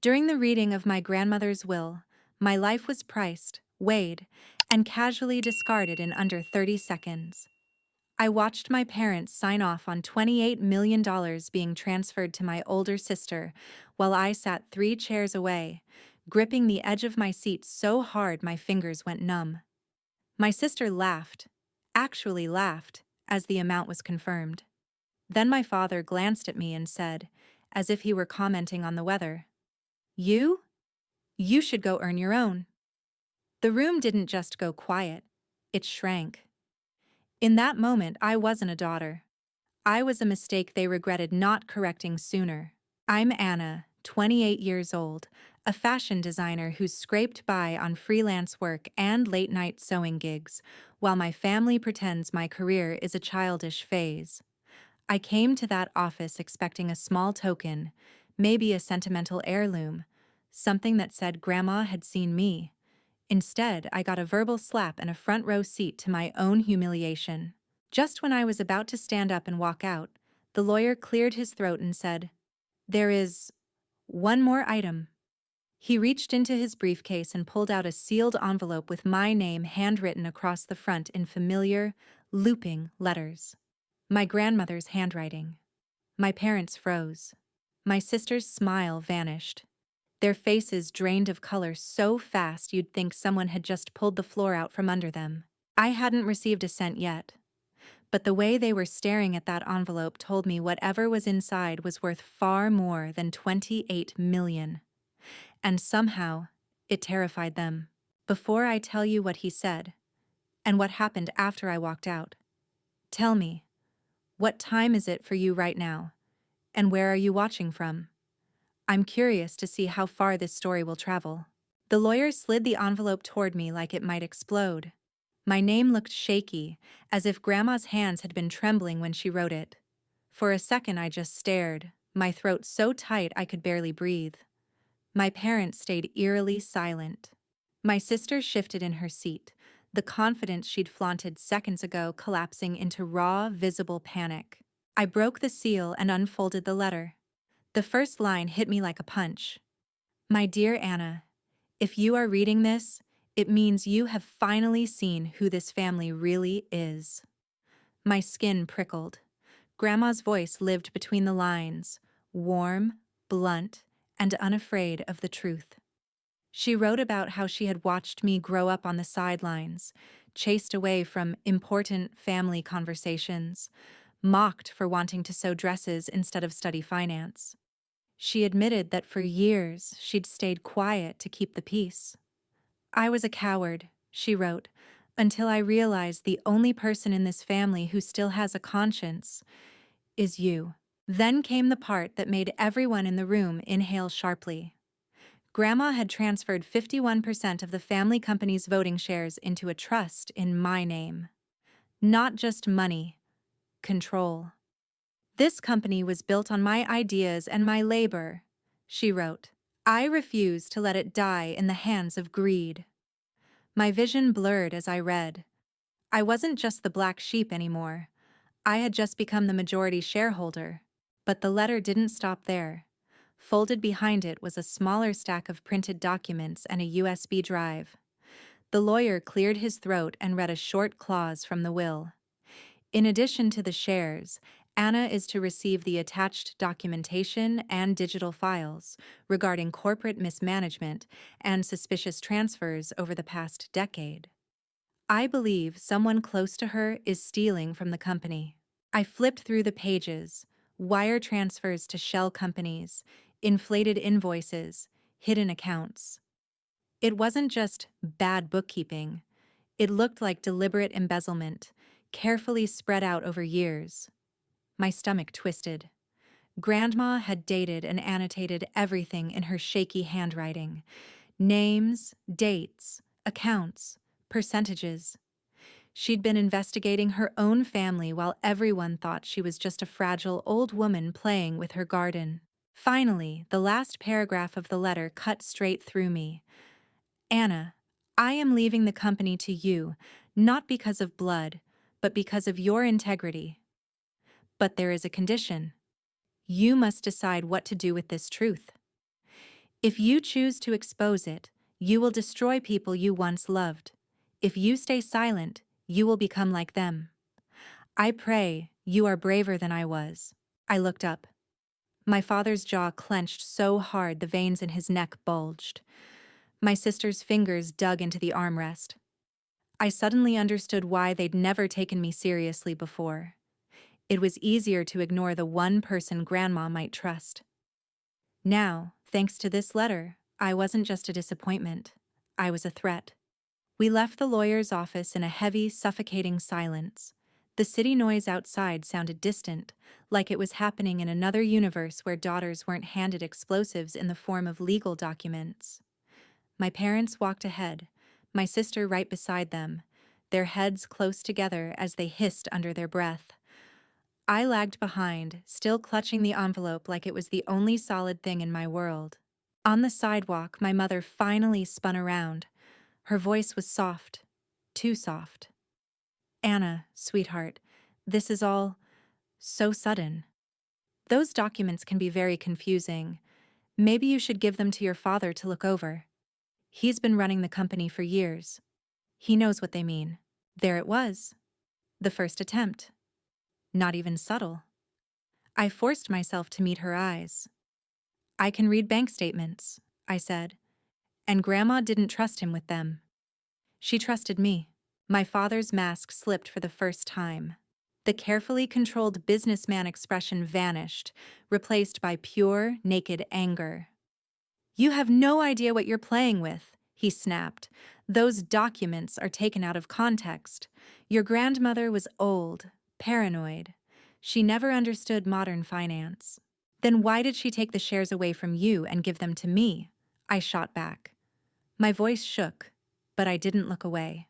During the reading of my grandmother's will, my life was priced, weighed, and casually discarded in under 30 seconds. I watched my parents sign off on $28 million being transferred to my older sister while I sat 3 chairs away, gripping the edge of my seat so hard my fingers went numb. My sister laughed, actually laughed, as the amount was confirmed. Then my father glanced at me and said, as if he were commenting on the weather, "You? You should go earn your own." The room didn't just go quiet, it shrank. In that moment, I wasn't a daughter. I was a mistake they regretted not correcting sooner. I'm Anna, 28 years old, a fashion designer who scraped by on freelance work and late-night sewing gigs, while my family pretends my career is a childish phase. I came to that office expecting a small token, maybe a sentimental heirloom, something that said Grandma had seen me. Instead, I got a verbal slap and a front-row seat to my own humiliation. Just when I was about to stand up and walk out, the lawyer cleared his throat and said, "There is one more item." He reached into his briefcase and pulled out a sealed envelope with my name handwritten across the front in familiar, looping letters. My grandmother's handwriting. My parents froze. My sister's smile vanished. Their faces drained of color so fast you'd think someone had just pulled the floor out from under them. I hadn't received a cent yet, but the way they were staring at that envelope told me whatever was inside was worth far more than 28 million. And somehow, it terrified them. Before I tell you what he said, and what happened after I walked out, tell me, what time is it for you right now, and where are you watching from? I'm curious to see how far this story will travel. The lawyer slid the envelope toward me like it might explode. My name looked shaky, as if Grandma's hands had been trembling when she wrote it. For a second I just stared, my throat so tight I could barely breathe. My parents stayed eerily silent. My sister shifted in her seat, the confidence she'd flaunted seconds ago collapsing into raw, visible panic. I broke the seal and unfolded the letter. The first line hit me like a punch. "My dear Anna, if you are reading this, it means you have finally seen who this family really is." My skin prickled. Grandma's voice lived between the lines, warm, blunt, and unafraid of the truth. She wrote about how she had watched me grow up on the sidelines, chased away from important family conversations, mocked for wanting to sew dresses instead of study finance. She admitted that for years she'd stayed quiet to keep the peace. "I was a coward," she wrote, "until I realized the only person in this family who still has a conscience is you." Then came the part that made everyone in the room inhale sharply. Grandma had transferred 51% of the family company's voting shares into a trust in my name. Not just money, control. "This company was built on my ideas and my labor," she wrote. "I refuse to let it die in the hands of greed." My vision blurred as I read. I wasn't just the black sheep anymore. I had just become the majority shareholder. But the letter didn't stop there. Folded behind it was a smaller stack of printed documents and a USB drive. The lawyer cleared his throat and read a short clause from the will. "In addition to the shares, Anna is to receive the attached documentation and digital files regarding corporate mismanagement and suspicious transfers over the past decade. I believe someone close to her is stealing from the company." I flipped through the pages, wire transfers to shell companies, inflated invoices, hidden accounts. It wasn't just bad bookkeeping. It looked like deliberate embezzlement, carefully spread out over years. My stomach twisted. Grandma had dated and annotated everything in her shaky handwriting. Names, dates, accounts, percentages. She'd been investigating her own family while everyone thought she was just a fragile old woman playing with her garden. Finally, the last paragraph of the letter cut straight through me. "Anna, I am leaving the company to you, not because of blood, but because of your integrity. But there is a condition. You must decide what to do with this truth. If you choose to expose it, you will destroy people you once loved. If you stay silent, you will become like them. I pray you are braver than I was. I looked up. My father's jaw clenched so hard the veins in his neck bulged. My sister's fingers dug into the armrest. I suddenly understood why they'd never taken me seriously before. It was easier to ignore the one person Grandma might trust. Now, thanks to this letter, I wasn't just a disappointment. I was a threat. We left the lawyer's office in a heavy, suffocating silence. The city noise outside sounded distant, like it was happening in another universe where daughters weren't handed explosives in the form of legal documents. My parents walked ahead, my sister right beside them, their heads close together as they hissed under their breath. I lagged behind, still clutching the envelope like it was the only solid thing in my world. On the sidewalk, my mother finally spun around. Her voice was soft, too soft. "Anna, sweetheart, this is all so sudden. Those documents can be very confusing. Maybe you should give them to your father to look over. He's been running the company for years. He knows what they mean." There it was. The first attempt. Not even subtle. I forced myself to meet her eyes. "I can read bank statements," I said, "and Grandma didn't trust him with them. She trusted me." My father's mask slipped for the first time. The carefully controlled businessman expression vanished, replaced by pure, naked anger. "You have no idea what you're playing with," he snapped. "Those documents are taken out of context. Your grandmother was old, paranoid. She never understood modern finance. Then why did she take the shares away from you and give them to me?" I shot back. My voice shook, but I didn't look away.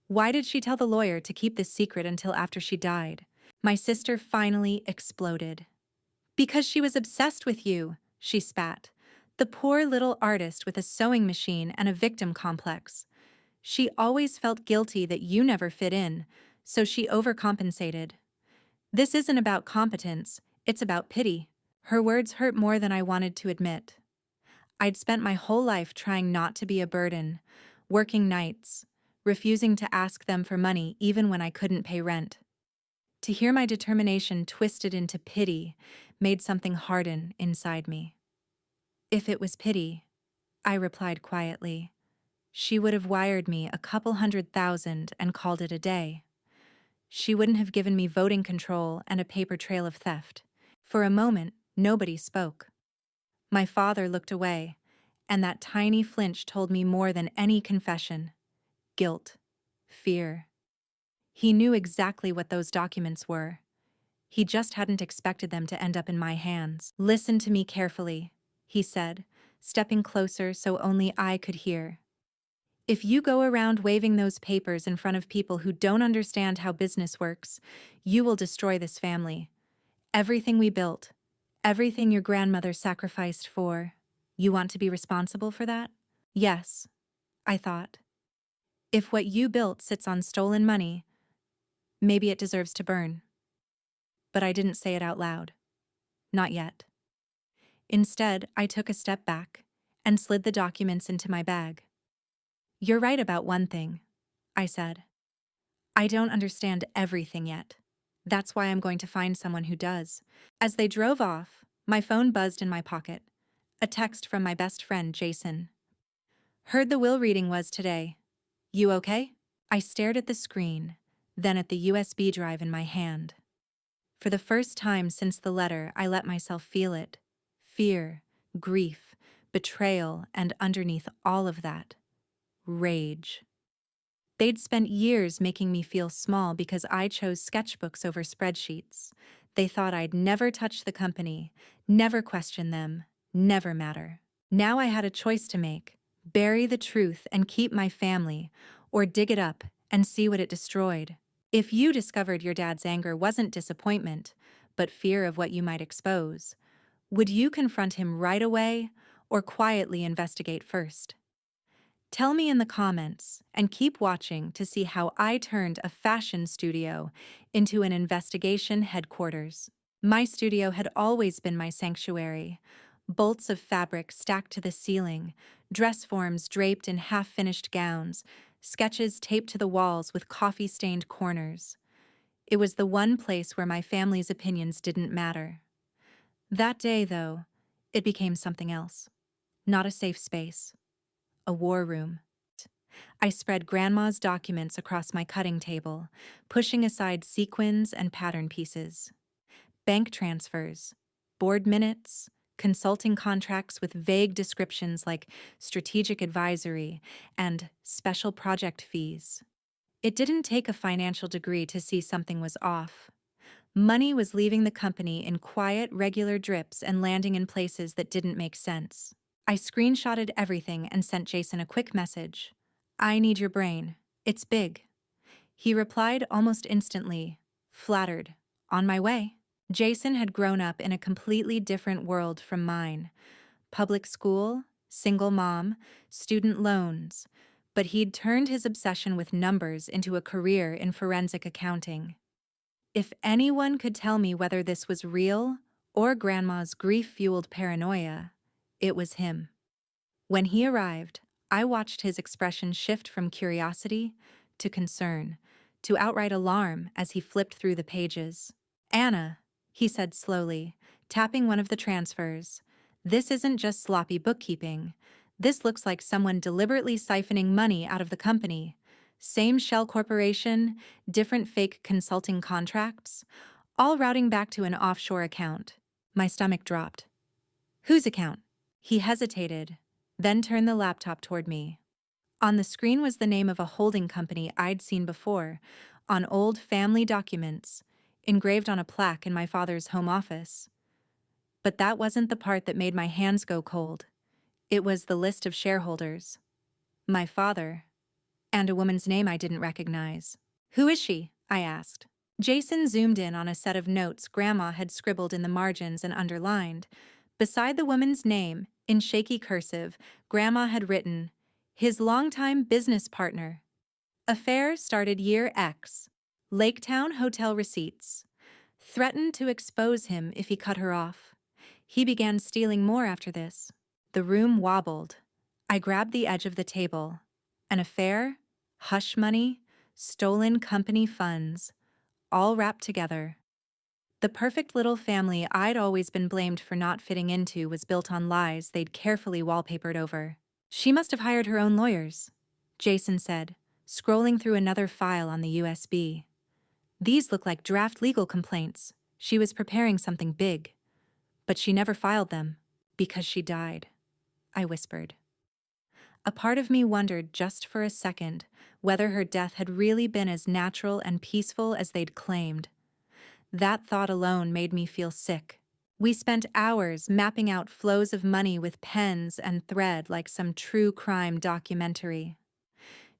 "Why did she tell the lawyer to keep this secret until after she died?" My sister finally exploded. "Because she was obsessed with you," she spat. "The poor little artist with a sewing machine and a victim complex. She always felt guilty that you never fit in, so she overcompensated. This isn't about competence, it's about pity." Her words hurt more than I wanted to admit. I'd spent my whole life trying not to be a burden, working nights, refusing to ask them for money even when I couldn't pay rent. To hear my determination twisted into pity made something harden inside me. "If it was pity," I replied quietly, "she would have wired me a couple $100,000 and called it a day. She wouldn't have given me voting control and a paper trail of theft." For a moment, nobody spoke. My father looked away, and that tiny flinch told me more than any confession. Guilt. Fear. He knew exactly what those documents were. He just hadn't expected them to end up in my hands. "Listen to me carefully," he said, stepping closer so only I could hear. "If you go around waving those papers in front of people who don't understand how business works, you will destroy this family. Everything we built, everything your grandmother sacrificed for. You want to be responsible for that?" "Yes," I thought. "If what you built sits on stolen money, maybe it deserves to burn." But I didn't say it out loud. Not yet. Instead, I took a step back and slid the documents into my bag. "You're right about one thing," I said. "I don't understand everything yet. That's why I'm going to find someone who does." As they drove off, my phone buzzed in my pocket. A text from my best friend, Jason. "Heard the will reading was today. You okay?" I stared at the screen, then at the USB drive in my hand. For the first time since the letter, I let myself feel it. Fear, grief, betrayal, and underneath all of that, rage. They'd spent years making me feel small because I chose sketchbooks over spreadsheets. They thought I'd never touch the company, never question them, never matter. Now I had a choice to make: bury the truth and keep my family, or dig it up and see what it destroyed. If you discovered your dad's anger wasn't disappointment, but fear of what you might expose, would you confront him right away or quietly investigate first? Tell me in the comments, and keep watching to see how I turned a fashion studio into an investigation headquarters. My studio had always been my sanctuary, Bolts of fabric stacked to the ceiling, dress forms draped in half-finished gowns, sketches taped to the walls with coffee-stained corners. It was the one place where my family's opinions didn't matter. That day, though, it became something else. Not a safe space. A war room. I spread Grandma's documents across my cutting table, pushing aside sequins and pattern pieces. Bank transfers, board minutes, consulting contracts with vague descriptions like strategic advisory and special project fees. It didn't take a financial degree to see something was off. Money was leaving the company in quiet, regular drips and landing in places that didn't make sense. I screenshotted everything and sent Jason a quick message. "I need your brain. It's big." He replied almost instantly, flattered, "On my way." Jason had grown up in a completely different world from mine. Public school, single mom, student loans. But he'd turned his obsession with numbers into a career in forensic accounting. If anyone could tell me whether this was real or Grandma's grief-fueled paranoia, it was him. When he arrived, I watched his expression shift from curiosity to concern, to outright alarm as he flipped through the pages. "Anna," he said slowly, tapping one of the transfers, "this isn't just sloppy bookkeeping. This looks like someone deliberately siphoning money out of the company. Same shell corporation, different fake consulting contracts, all routing back to an offshore account." My stomach dropped. "Whose account?" He hesitated, then turned the laptop toward me. On the screen was the name of a holding company I'd seen before, on old family documents, engraved on a plaque in my father's home office. But that wasn't the part that made my hands go cold. It was the list of shareholders. My father. And a woman's name I didn't recognize. "Who is she?" I asked. Jason zoomed in on a set of notes Grandma had scribbled in the margins and underlined. Beside the woman's name, in shaky cursive, Grandma had written, "His longtime business partner. Affair started year X. Laketown hotel receipts. Threatened to expose him if he cut her off. He began stealing more after this." The room wobbled. I grabbed the edge of the table. An affair, hush money, stolen company funds, all wrapped together. The perfect little family I'd always been blamed for not fitting into was built on lies they'd carefully wallpapered over. "She must have hired her own lawyers," Jason said, scrolling through another file on the USB. "These look like draft legal complaints. She was preparing something big. But she never filed them, because she died," I whispered. A part of me wondered just for a second whether her death had really been as natural and peaceful as they'd claimed. That thought alone made me feel sick. We spent hours mapping out flows of money with pens and thread like some true crime documentary.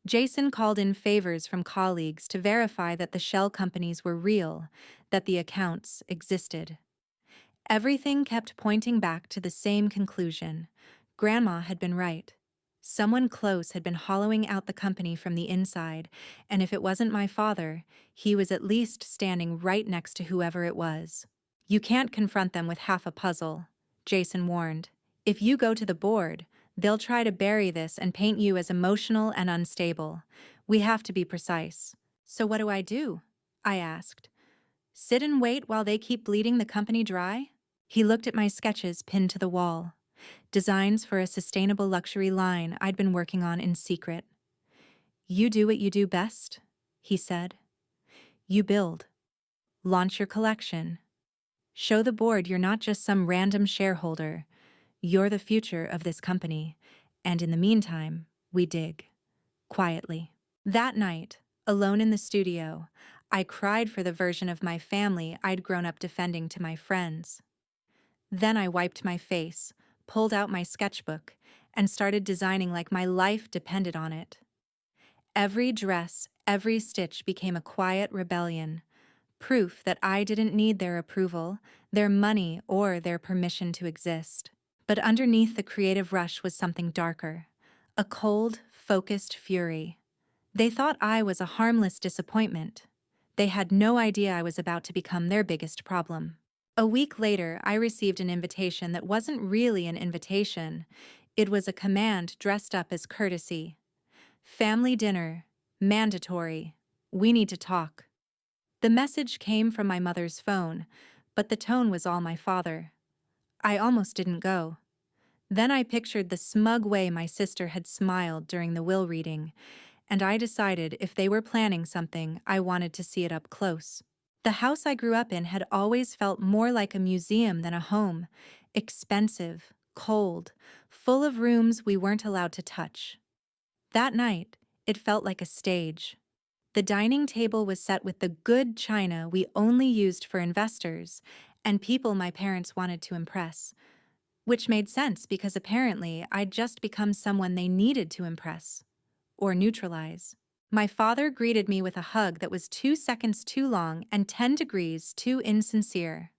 Jason called in favors from colleagues to verify that the shell companies were real, that the accounts existed. Everything kept pointing back to the same conclusion. Grandma had been right. Someone close had been hollowing out the company from the inside, and if it wasn't my father, he was at least standing right next to whoever it was. "You can't confront them with half a puzzle," Jason warned. "If you go to the board, they'll try to bury this and paint you as emotional and unstable. We have to be precise." "So what do I do?" I asked. "Sit and wait while they keep bleeding the company dry?" He looked at my sketches pinned to the wall. Designs for a sustainable luxury line I'd been working on in secret. "You do what you do best," he said. "You build. Launch your collection. Show the board you're not just some random shareholder. You're the future of this company. And in the meantime, we dig. Quietly." That night, alone in the studio, I cried for the version of my family I'd grown up defending to my friends. Then I wiped my face, pulled out my sketchbook, and started designing like my life depended on it. Every dress, every stitch became a quiet rebellion, proof that I didn't need their approval, their money, or their permission to exist. But underneath the creative rush was something darker, a cold, focused fury. They thought I was a harmless disappointment. They had no idea I was about to become their biggest problem. A week later, I received an invitation that wasn't really an invitation. It was a command dressed up as courtesy. Family dinner. Mandatory. We need to talk. The message came from my mother's phone, but the tone was all my father. I almost didn't go. Then I pictured the smug way my sister had smiled during the will reading, and I decided if they were planning something, I wanted to see it up close. The house I grew up in had always felt more like a museum than a home, expensive, cold, full of rooms we weren't allowed to touch. That night, it felt like a stage. The dining table was set with the good china we only used for investors and people my parents wanted to impress, which made sense because apparently I'd just become someone they needed to impress or neutralize. My father greeted me with a hug that was 2 seconds too long and 10 degrees too insincere.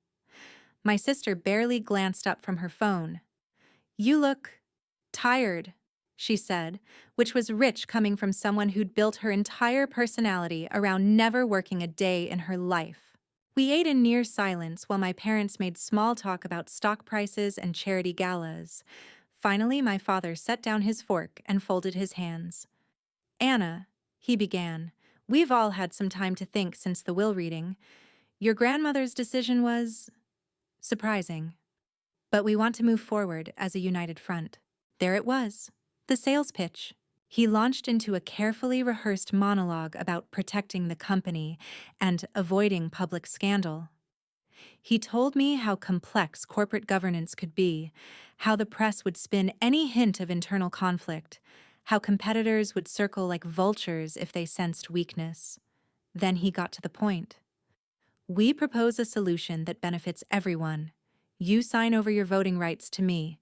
My sister barely glanced up from her phone. "You look tired," she said, which was rich coming from someone who'd built her entire personality around never working a day in her life. We ate in near silence while my parents made small talk about stock prices and charity galas. Finally, my father set down his fork and folded his hands. "Anna," he began, "we've all had some time to think since the will reading. Your grandmother's decision was surprising. But we want to move forward as a united front." There it was, the sales pitch. He launched into a carefully rehearsed monologue about protecting the company and avoiding public scandal. He told me how complex corporate governance could be, how the press would spin any hint of internal conflict, how competitors would circle like vultures if they sensed weakness. Then he got to the point. "We propose a solution that benefits everyone. You sign over your voting rights to me,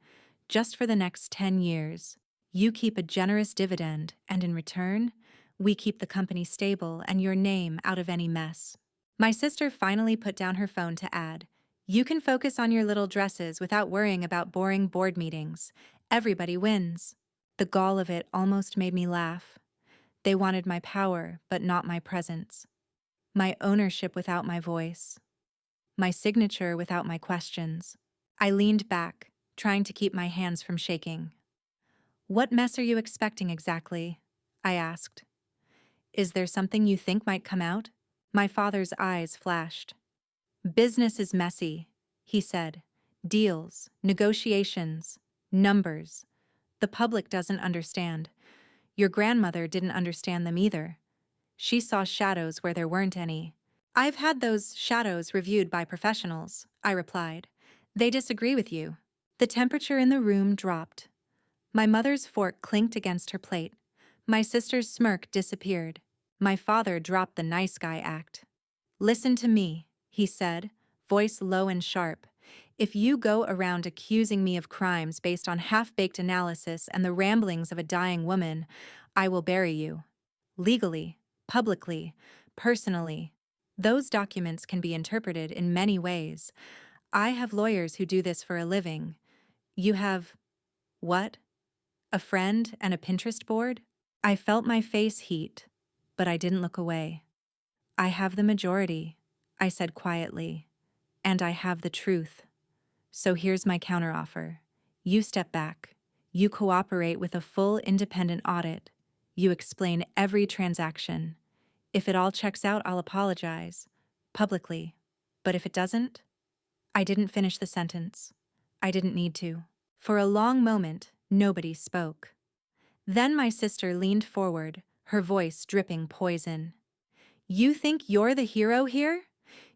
just for the next 10 years. You keep a generous dividend, and in return, we keep the company stable and your name out of any mess." My sister finally put down her phone to add, "You can focus on your little dresses without worrying about boring board meetings. Everybody wins." The gall of it almost made me laugh. They wanted my power, but not my presence. My ownership without my voice. My signature without my questions. I leaned back, trying to keep my hands from shaking. "What mess are you expecting exactly?" I asked. "Is there something you think might come out?" My father's eyes flashed. "Business is messy," he said. "Deals, negotiations, numbers. The public doesn't understand. Your grandmother didn't understand them either. She saw shadows where there weren't any." "I've had those shadows reviewed by professionals," I replied. "They disagree with you." The temperature in the room dropped. My mother's fork clinked against her plate. My sister's smirk disappeared. My father dropped the nice guy act. "Listen to me," he said, voice low and sharp. "If you go around accusing me of crimes based on half-baked analysis and the ramblings of a dying woman, I will bury you. Legally, publicly, personally. Those documents can be interpreted in many ways. I have lawyers who do this for a living. You have, what? A friend and a Pinterest board?" I felt my face heat, but I didn't look away. "I have the majority," I said quietly, "and I have the truth. So here's my counteroffer. You step back. You cooperate with a full independent audit. You explain every transaction. If it all checks out, I'll apologize. Publicly. But if it doesn't?" I didn't finish the sentence. I didn't need to. For a long moment, nobody spoke. Then my sister leaned forward, her voice dripping poison. "You think you're the hero here?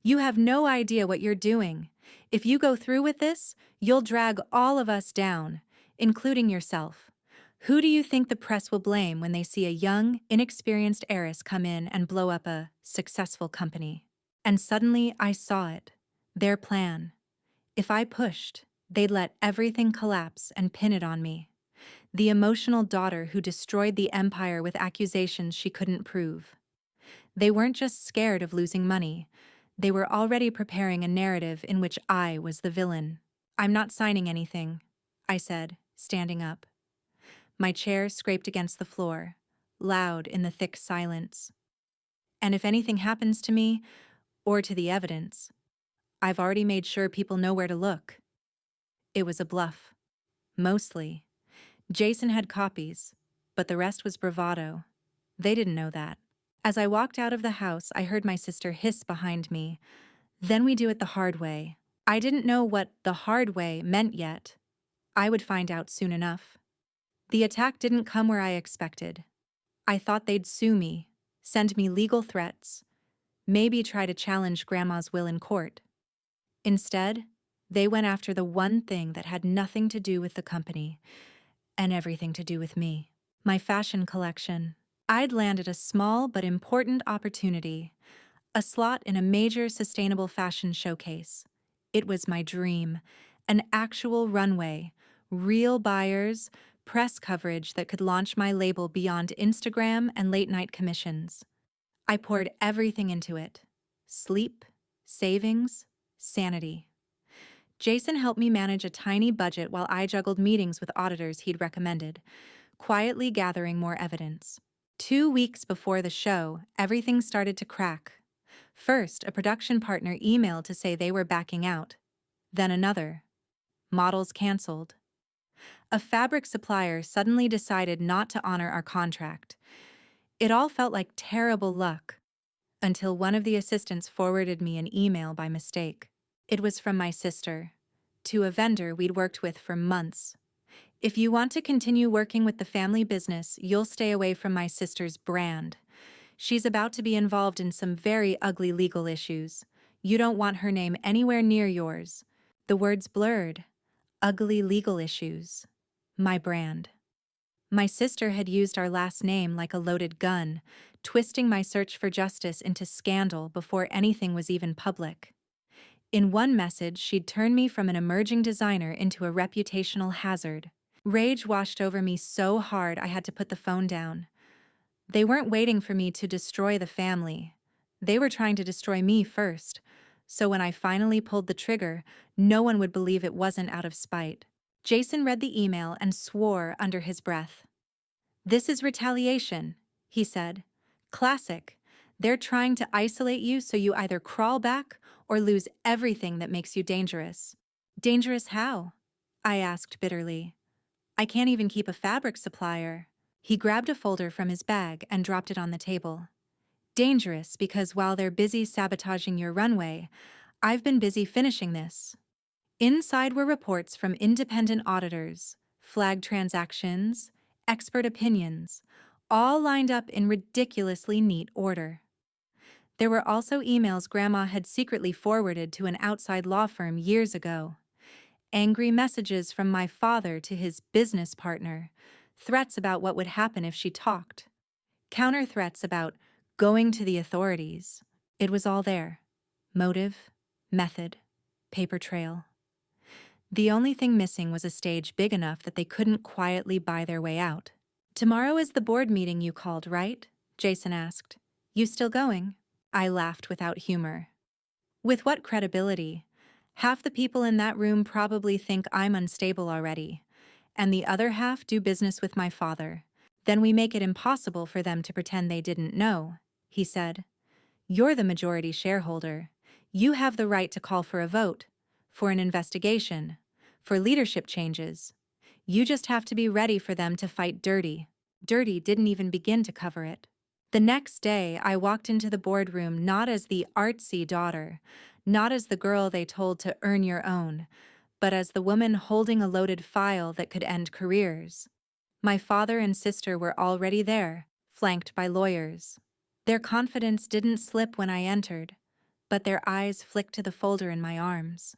You have no idea what you're doing. If you go through with this, you'll drag all of us down, including yourself. Who do you think the press will blame when they see a young, inexperienced heiress come in and blow up a successful company?" And suddenly I saw it. Their plan. If I pushed, they'd let everything collapse and pin it on me. The emotional daughter who destroyed the empire with accusations she couldn't prove. They weren't just scared of losing money. They were already preparing a narrative in which I was the villain. "I'm not signing anything," I said, standing up. My chair scraped against the floor, loud in the thick silence. "And if anything happens to me, or to the evidence, I've already made sure people know where to look. It was a bluff. Mostly. Jason had copies, but the rest was bravado. They didn't know that. As I walked out of the house, I heard my sister hiss behind me. Then we do it the hard way. I didn't know what the hard way meant yet. I would find out soon enough. The attack didn't come where I expected. I thought they'd sue me, send me legal threats, maybe try to challenge Grandma's will in court. Instead, they went after the one thing that had nothing to do with the company and everything to do with me. My fashion collection. I'd landed a small but important opportunity, a slot in a major sustainable fashion showcase. It was my dream, an actual runway, real buyers, press coverage that could launch my label beyond Instagram and late-night commissions. I poured everything into it. Sleep, savings, sanity. Jason helped me manage a tiny budget while I juggled meetings with auditors he'd recommended, quietly gathering more evidence. 2 weeks before the show, everything started to crack. First, a production partner emailed to say they were backing out. Then another. Models canceled. A fabric supplier suddenly decided not to honor our contract. It all felt like terrible luck, until one of the assistants forwarded me an email by mistake. It was from my sister, to a vendor we'd worked with for months. If you want to continue working with the family business, you'll stay away from my sister's brand. She's about to be involved in some very ugly legal issues. You don't want her name anywhere near yours. The words blurred. Ugly legal issues. My brand. My sister had used our last name like a loaded gun, twisting my search for justice into scandal before anything was even public. In one message, she'd turned me from an emerging designer into a reputational hazard. Rage washed over me so hard I had to put the phone down. They weren't waiting for me to destroy the family. They were trying to destroy me first. So when I finally pulled the trigger, no one would believe it wasn't out of spite. Jason read the email and swore under his breath. "This is retaliation," he said. "Classic. They're trying to isolate you so you either crawl back or lose everything that makes you dangerous." "Dangerous how?" I asked bitterly. "I can't even keep a fabric supplier." He grabbed a folder from his bag and dropped it on the table. "Dangerous because while they're busy sabotaging your runway, I've been busy finishing this." Inside were reports from independent auditors, flagged transactions, expert opinions, all lined up in ridiculously neat order. There were also emails Grandma had secretly forwarded to an outside law firm years ago. Angry messages from my father to his business partner, threats about what would happen if she talked, counter threats about going to the authorities. It was all there. Motive, method, paper trail. The only thing missing was a stage big enough that they couldn't quietly buy their way out. "Tomorrow is the board meeting you called, right?" Jason asked. "You still going?" I laughed without humor. With what credibility? Half the people in that room probably think I'm unstable already, and the other half do business with my father. Then we make it impossible for them to pretend they didn't know, he said. "You're the majority shareholder. You have the right to call for a vote, for an investigation, for leadership changes. You just have to be ready for them to fight dirty." Dirty didn't even begin to cover it. The next day, I walked into the boardroom not as the artsy daughter, not as the girl they told to earn your own, but as the woman holding a loaded file that could end careers. My father and sister were already there, flanked by lawyers. Their confidence didn't slip when I entered, but their eyes flicked to the folder in my arms.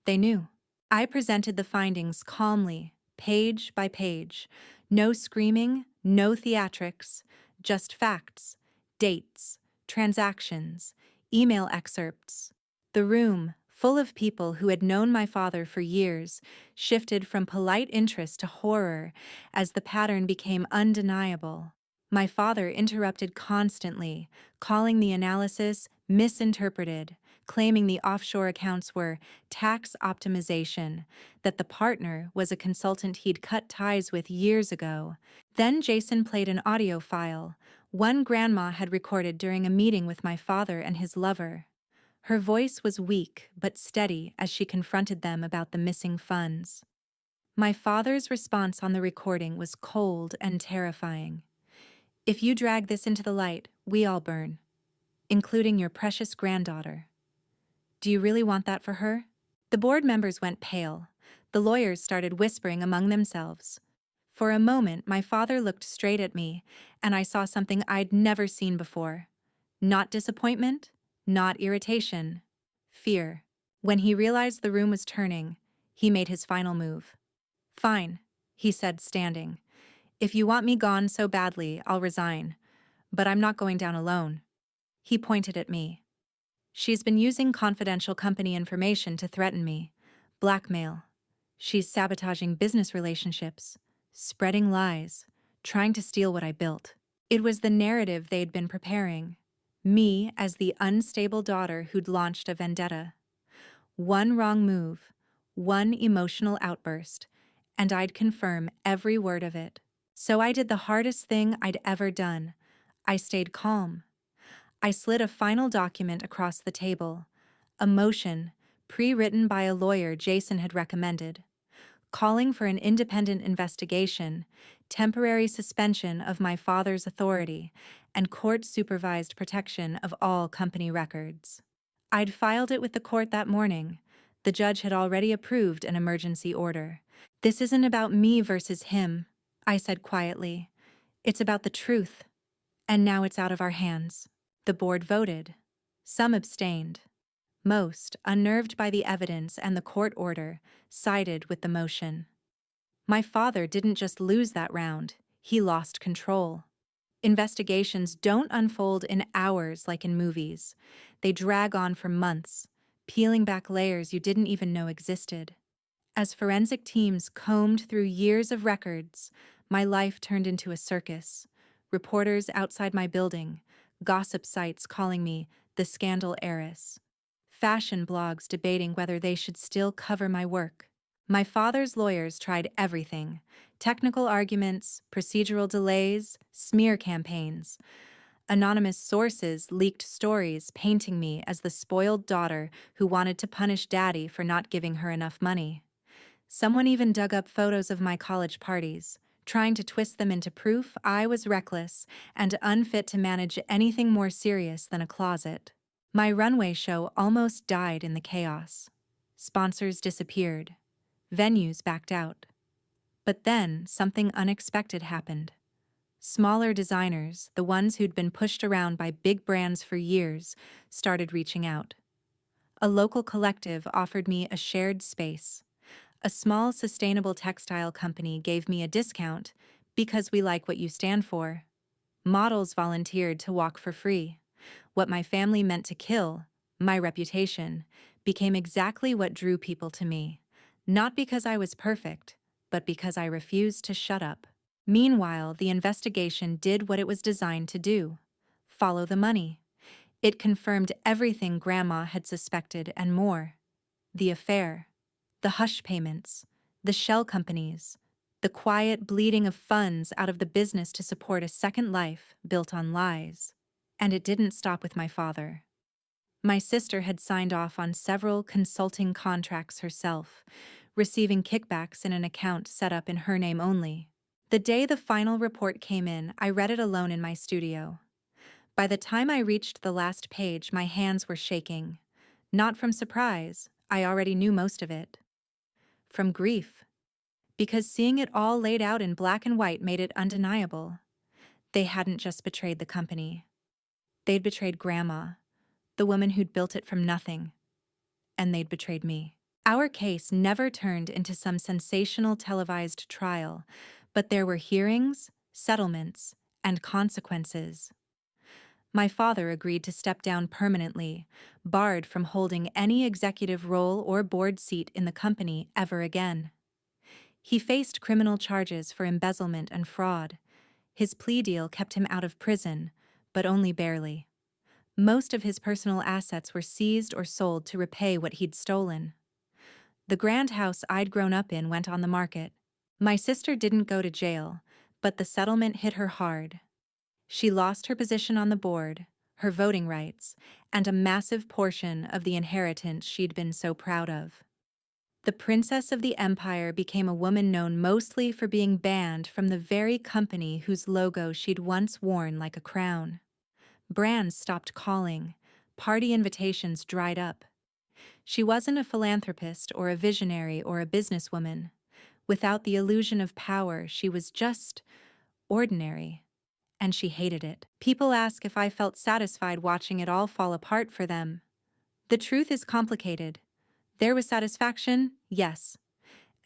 They knew. I presented the findings calmly, page by page. No screaming, no theatrics, just facts, dates, transactions, email excerpts. The room, full of people who had known my father for years, shifted from polite interest to horror as the pattern became undeniable. My father interrupted constantly, calling the analysis misinterpreted, claiming the offshore accounts were tax optimization, that the partner was a consultant he'd cut ties with years ago. Then Jason played an audio file, one Grandma had recorded during a meeting with my father and his lover. Her voice was weak but steady as she confronted them about the missing funds. My father's response on the recording was cold and terrifying. "If you drag this into the light, we all burn, including your precious granddaughter. Do you really want that for her?" The board members went pale. The lawyers started whispering among themselves. For a moment, my father looked straight at me, and I saw something I'd never seen before. Not disappointment, not irritation, fear. When he realized the room was turning, he made his final move. "Fine," he said, standing. "If you want me gone so badly, I'll resign. But I'm not going down alone." He pointed at me. "She's been using confidential company information to threaten me. Blackmail. She's sabotaging business relationships, spreading lies, trying to steal what I built." It was the narrative they'd been preparing. Me as the unstable daughter who'd launched a vendetta. One wrong move, one emotional outburst, and I'd confirm every word of it. So I did the hardest thing I'd ever done. I stayed calm. I slid a final document across the table, a motion, pre-written by a lawyer Jason had recommended, calling for an independent investigation, temporary suspension of my father's authority, and court-supervised protection of all company records. I'd filed it with the court that morning. The judge had already approved an emergency order. "This isn't about me versus him," I said quietly. "It's about the truth. And now it's out of our hands." The board voted. Some abstained. Most, unnerved by the evidence and the court order, sided with the motion. My father didn't just lose that round, he lost control. Investigations don't unfold in hours like in movies. They drag on for months, peeling back layers you didn't even know existed. As forensic teams combed through years of records, my life turned into a circus. Reporters outside my building, gossip sites calling me the scandal heiress, fashion blogs debating whether they should still cover my work. My father's lawyers tried everything: technical arguments, procedural delays, smear campaigns. Anonymous sources leaked stories painting me as the spoiled daughter who wanted to punish daddy for not giving her enough money. Someone even dug up photos of my college parties, trying to twist them into proof I was reckless and unfit to manage anything more serious than a closet. My runway show almost died in the chaos. Sponsors disappeared. Venues backed out. But then something unexpected happened. Smaller designers, the ones who'd been pushed around by big brands for years, started reaching out. A local collective offered me a shared space. A small sustainable textile company gave me a discount because we like what you stand for. Models volunteered to walk for free. What my family meant to kill, my reputation, became exactly what drew people to me. Not because I was perfect, but because I refused to shut up. Meanwhile, the investigation did what it was designed to do: follow the money. It confirmed everything Grandma had suspected and more. The affair, the hush payments, the shell companies, the quiet bleeding of funds out of the business to support a second life built on lies. And it didn't stop with my father. My sister had signed off on several consulting contracts herself, receiving kickbacks in an account set up in her name only. The day the final report came in, I read it alone in my studio. By the time I reached the last page, my hands were shaking. Not from surprise, I already knew most of it. From grief. Because seeing it all laid out in black and white made it undeniable. They hadn't just betrayed the company. They'd betrayed Grandma, the woman who'd built it from nothing. And they'd betrayed me. Our case never turned into some sensational televised trial, but there were hearings, settlements, and consequences. My father agreed to step down permanently, barred from holding any executive role or board seat in the company ever again. He faced criminal charges for embezzlement and fraud. His plea deal kept him out of prison, but only barely. Most of his personal assets were seized or sold to repay what he'd stolen. The grand house I'd grown up in went on the market. My sister didn't go to jail, but the settlement hit her hard. She lost her position on the board, her voting rights, and a massive portion of the inheritance she'd been so proud of. The princess of the empire became a woman known mostly for being banned from the very company whose logo she'd once worn like a crown. Brands stopped calling, party invitations dried up. She wasn't a philanthropist or a visionary or a businesswoman. Without the illusion of power, she was just ordinary, and she hated it. People ask if I felt satisfied watching it all fall apart for them. The truth is complicated. There was satisfaction, yes,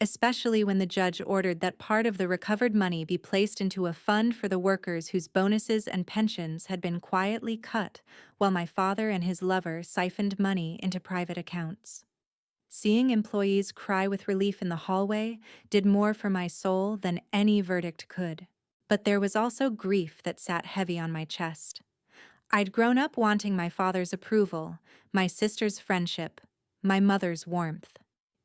especially when the judge ordered that part of the recovered money be placed into a fund for the workers whose bonuses and pensions had been quietly cut while my father and his lover siphoned money into private accounts. Seeing employees cry with relief in the hallway did more for my soul than any verdict could. But there was also grief that sat heavy on my chest. I'd grown up wanting my father's approval, my sister's friendship, my mother's warmth.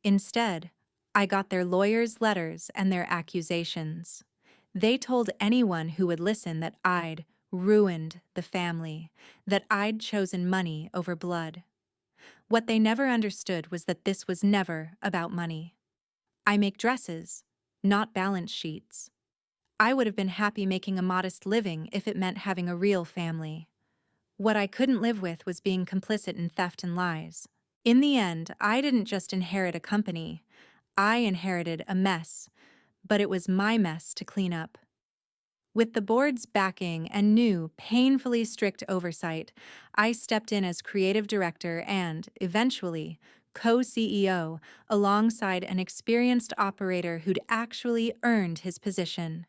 Instead, I got their lawyers' letters and their accusations. They told anyone who would listen that I'd ruined the family, that I'd chosen money over blood. What they never understood was that this was never about money. I make dresses, not balance sheets. I would have been happy making a modest living if it meant having a real family. What I couldn't live with was being complicit in theft and lies. In the end, I didn't just inherit a company. I inherited a mess, but it was my mess to clean up. With the board's backing and new, painfully strict oversight, I stepped in as creative director and, eventually, co-CEO, alongside an experienced operator who'd actually earned his position.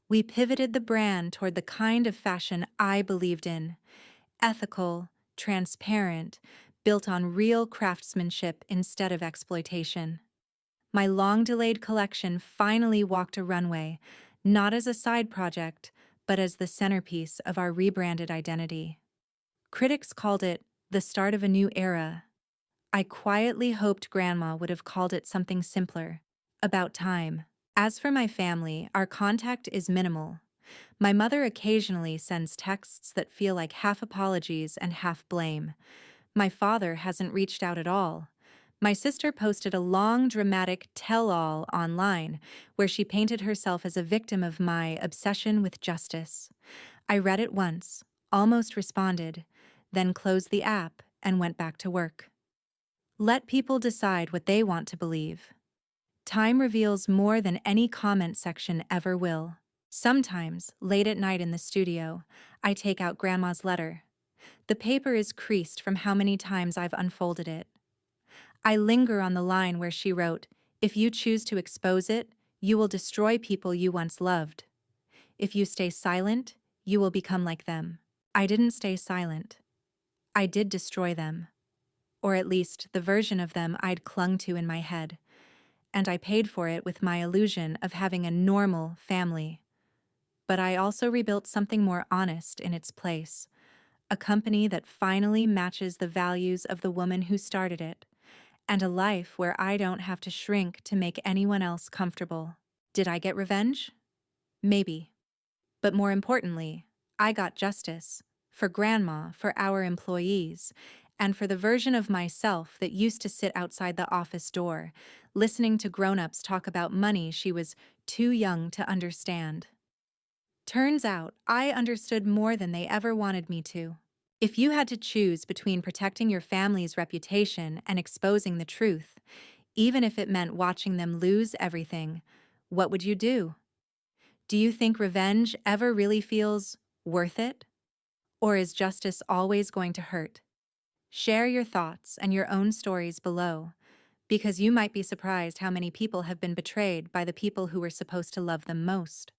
We pivoted the brand toward the kind of fashion I believed in: ethical, transparent, built on real craftsmanship instead of exploitation. My long-delayed collection finally walked a runway, not as a side project, but as the centerpiece of our rebranded identity. Critics called it the start of a new era. I quietly hoped Grandma would have called it something simpler: about time. As for my family, our contact is minimal. My mother occasionally sends texts that feel like half apologies and half blame. My father hasn't reached out at all. My sister posted a long, dramatic tell-all online where she painted herself as a victim of my obsession with justice. I read it once, almost responded, then closed the app and went back to work. Let people decide what they want to believe. Time reveals more than any comment section ever will. Sometimes, late at night in the studio, I take out Grandma's letter. The paper is creased from how many times I've unfolded it. I linger on the line where she wrote, "If you choose to expose it, you will destroy people you once loved. If you stay silent, you will become like them." I didn't stay silent. I did destroy them, or at least the version of them I'd clung to in my head, and I paid for it with my illusion of having a normal family. But I also rebuilt something more honest in its place, a company that finally matches the values of the woman who started it, and a life where I don't have to shrink to make anyone else comfortable. Did I get revenge? Maybe. But more importantly, I got justice. For Grandma, for our employees, and for the version of myself that used to sit outside the office door, listening to grown-ups talk about money she was too young to understand. Turns out, I understood more than they ever wanted me to. If you had to choose between protecting your family's reputation and exposing the truth, even if it meant watching them lose everything, what would you do? Do you think revenge ever really feels worth it? Or is justice always going to hurt? Share your thoughts and your own stories below, because you might be surprised how many people have been betrayed by the people who were supposed to love them most.